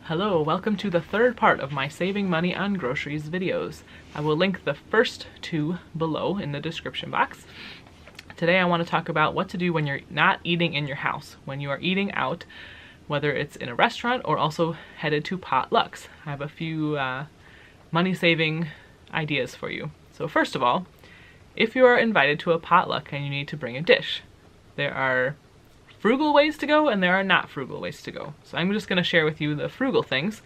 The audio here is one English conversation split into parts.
Hello, welcome to the third part of my saving money on groceries videos. I will link the first two below in the description box. Today I want to talk about what to do when you're not eating in your house, when you are eating out, whether it's in a restaurant or also headed to potlucks. I have a few money-saving ideas for you. So first of all, if you are invited to a potluck and you need to bring a dish, there are frugal ways to go and there are not frugal ways to go. So I'm just going to share with you the frugal things,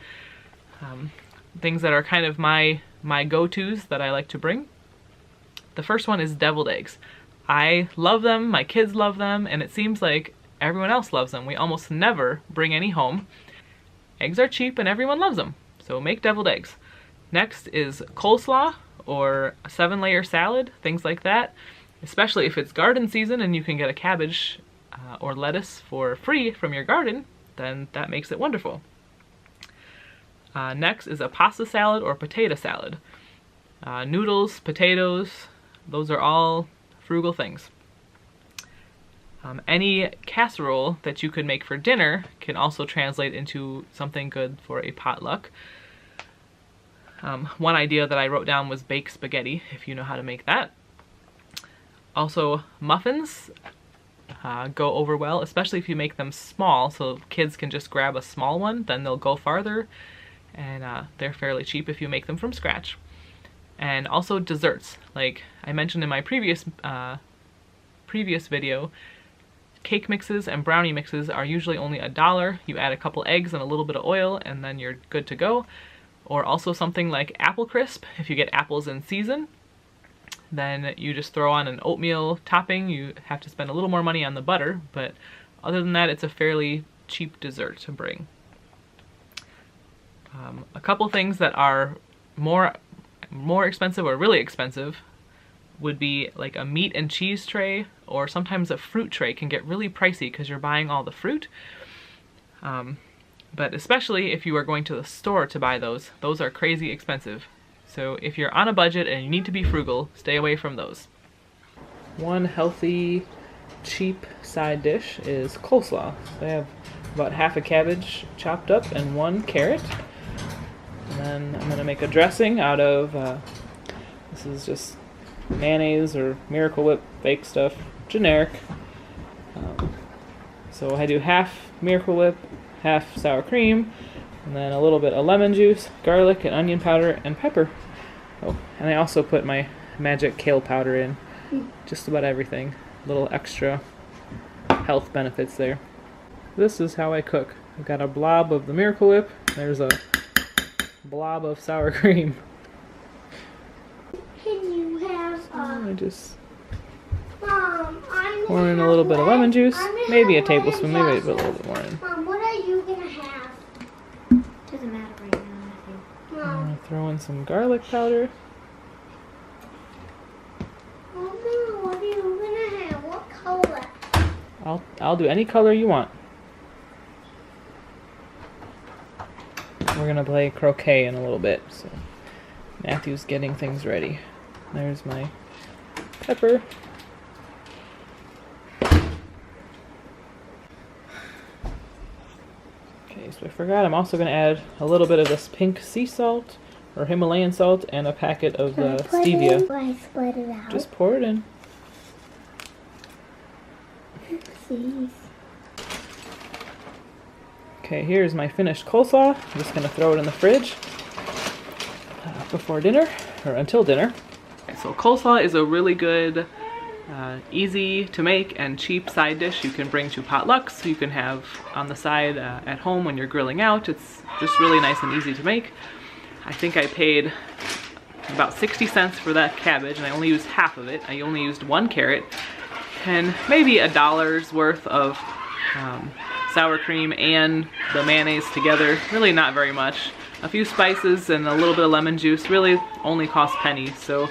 things that are kind of my go-tos that I like to bring. The first one is deviled eggs. I love them, my kids love them, and it seems like everyone else loves them. We almost never bring any home. Eggs are cheap and everyone loves them, so make deviled eggs. Next is coleslaw or a 7-layer salad, things like that. Especially if it's garden season and you can get a cabbage or lettuce for free from your garden, then that makes it wonderful. Next is a pasta salad or potato salad. Noodles, potatoes, those are all frugal things. Any casserole that you could make for dinner can also translate into something good for a potluck. One idea that I wrote down was baked spaghetti, if you know how to make that. Also, muffins go over well, especially if you make them small, so kids can just grab a small one, then they'll go farther, and they're fairly cheap if you make them from scratch. And also desserts, like I mentioned in my previous video, cake mixes and brownie mixes are usually only $1. You add a couple eggs and a little bit of oil and then you're good to go. Or also something like apple crisp, if you get apples in season. Then you just throw on an oatmeal topping. You have to spend a little more money on the butter, but other than that, it's a fairly cheap dessert to bring. A couple things that are more expensive or really expensive would be like a meat and cheese tray, or sometimes a fruit tray can get really pricey because you're buying all the fruit. But especially if you are going to the store to buy those are crazy expensive. So if you're on a budget and you need to be frugal, stay away from those. One healthy, cheap side dish is coleslaw. So I have about half a cabbage chopped up and 1 carrot. And then I'm going to make a dressing out of, this is just mayonnaise or Miracle Whip fake stuff, generic. So I do half Miracle Whip, half sour cream, and then a little bit of lemon juice, garlic and onion powder, and pepper. Oh, and I also put my magic kale powder in. Just about everything. Little extra health benefits there. This is how I cook. I've got a blob of the Miracle Whip. There's a blob of sour cream. Can you have I just Mom, pour in a little bit of lemon juice. Maybe a tablespoon, maybe I put a little bit more in. Mom, what are you gonna have? Doesn't matter right now, Matthew. Mom. Throw in some garlic powder. Mom, what are you gonna have? What color? I'll do any color you want. We're gonna play croquet in a little bit, so Matthew's getting things ready. There's my pepper. Okay, so I forgot, I'm also going to add a little bit of this pink sea salt or Himalayan salt and a packet of the stevia. I spread it out. Just pour it in. Please. Okay, here's my finished coleslaw. I'm just going to throw it in the fridge before dinner, or until dinner. So coleslaw is a really good, easy to make and cheap side dish you can bring to potlucks. You can have on the side at home when you're grilling out. It's just really nice and easy to make. I think I paid about 60 cents for that cabbage and I only used half of it. I only used 1 carrot and maybe $1's worth of sour cream and the mayonnaise together. Really not very much. A few spices and a little bit of lemon juice really only cost pennies. So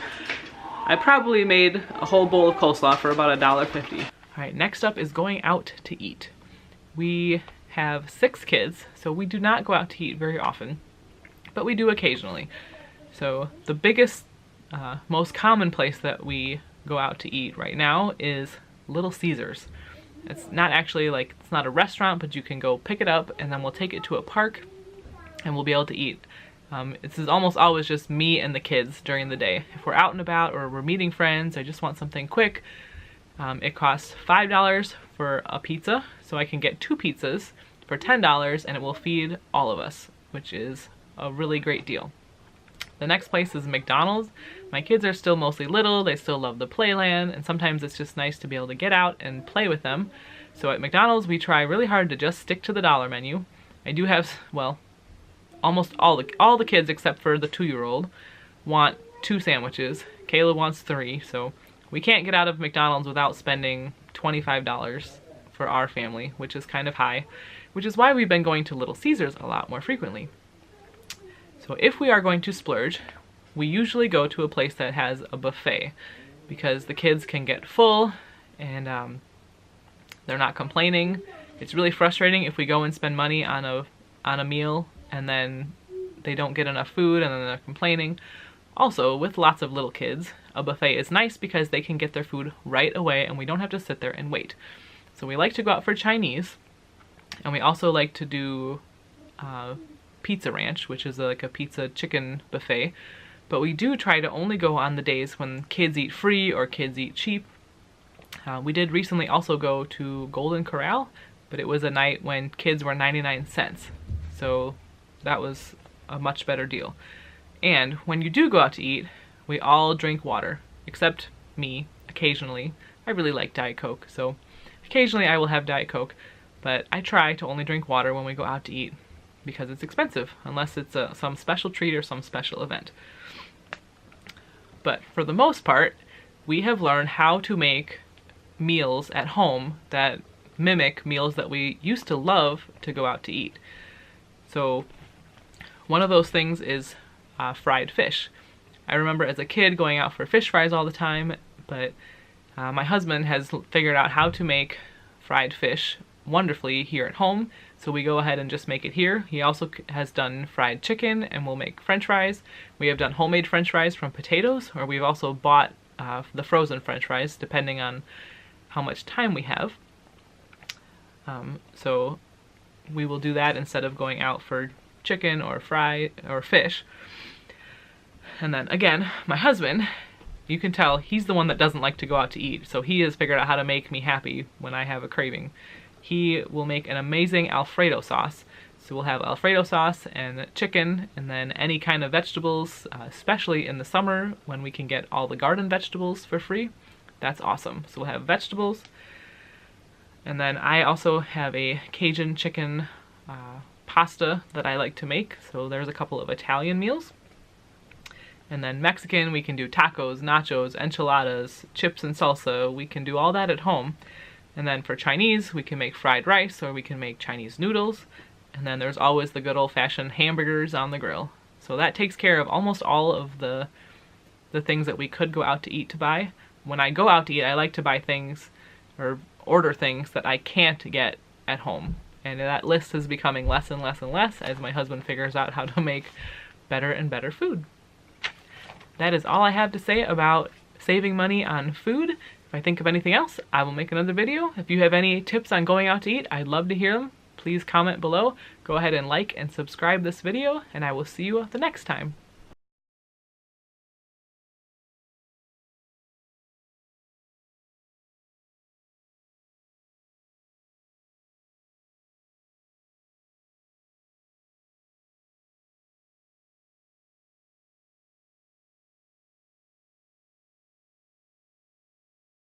I probably made a whole bowl of coleslaw for about $1.50. All right, next up is going out to eat. We have 6 kids, so we do not go out to eat very often, but we do occasionally. So the biggest, most common place that we go out to eat right now is Little Caesars. It's not actually like, it's not a restaurant, but you can go pick it up and then we'll take it to a park and we'll be able to eat. This is almost always just me and the kids during the day. If we're out and about or we're meeting friends, I just want something quick. It costs $5 for a pizza, so I can get 2 pizzas for $10 and it will feed all of us, which is a really great deal. The next place is McDonald's. My kids are still mostly little, they still love the playland, and sometimes it's just nice to be able to get out and play with them. So at McDonald's we try really hard to just stick to the dollar menu. I do have, well, almost all the kids except for the 2-year-old want 2 sandwiches. Kayla wants 3, so we can't get out of McDonald's without spending $25 for our family, which is kind of high, which is why we've been going to Little Caesars a lot more frequently. So if we are going to splurge, we usually go to a place that has a buffet because the kids can get full and they're not complaining. It's really frustrating if we go and spend money on a meal and then they don't get enough food and then they're complaining. Also, with lots of little kids, a buffet is nice because they can get their food right away and we don't have to sit there and wait. So we like to go out for Chinese, and we also like to do Pizza Ranch, which is like a pizza chicken buffet. But we do try to only go on the days when kids eat free or kids eat cheap. We did recently also go to Golden Corral, but it was a night when kids were 99 cents. So that was a much better deal. And when you do go out to eat, we all drink water, except me, occasionally. I really like Diet Coke, so occasionally I will have Diet Coke, but I try to only drink water when we go out to eat because it's expensive, unless it's some special treat or some special event. But for the most part, we have learned how to make meals at home that mimic meals that we used to love to go out to eat. So one of those things is fried fish. I remember as a kid going out for fish fries all the time, but my husband has figured out how to make fried fish wonderfully here at home, so we go ahead and just make it here. He also has done fried chicken, and we'll make french fries. We have done homemade french fries from potatoes, or we've also bought the frozen french fries depending on how much time we have. So we will do that instead of going out for chicken or fish. And then again, my husband, you can tell he's the one that doesn't like to go out to eat, so he has figured out how to make me happy when I have a craving. He will make an amazing Alfredo sauce. So we'll have Alfredo sauce and chicken and then any kind of vegetables, especially in the summer when we can get all the garden vegetables for free. That's awesome. So we'll have vegetables. And then I also have a Cajun chicken pasta that I like to make. So there's a couple of Italian meals. And then Mexican, we can do tacos, nachos, enchiladas, chips and salsa. We can do all that at home. And then for Chinese, we can make fried rice or we can make Chinese noodles. And then there's always the good old-fashioned hamburgers on the grill. So that takes care of almost all of the things that we could go out to eat to buy. When I go out to eat, I like to buy things or order things that I can't get at home. And that list is becoming less and less and less as my husband figures out how to make better and better food. That is all I have to say about saving money on food. If I think of anything else, I will make another video. If you have any tips on going out to eat, I'd love to hear them. Please comment below. Go ahead and like and subscribe this video, and I will see you the next time.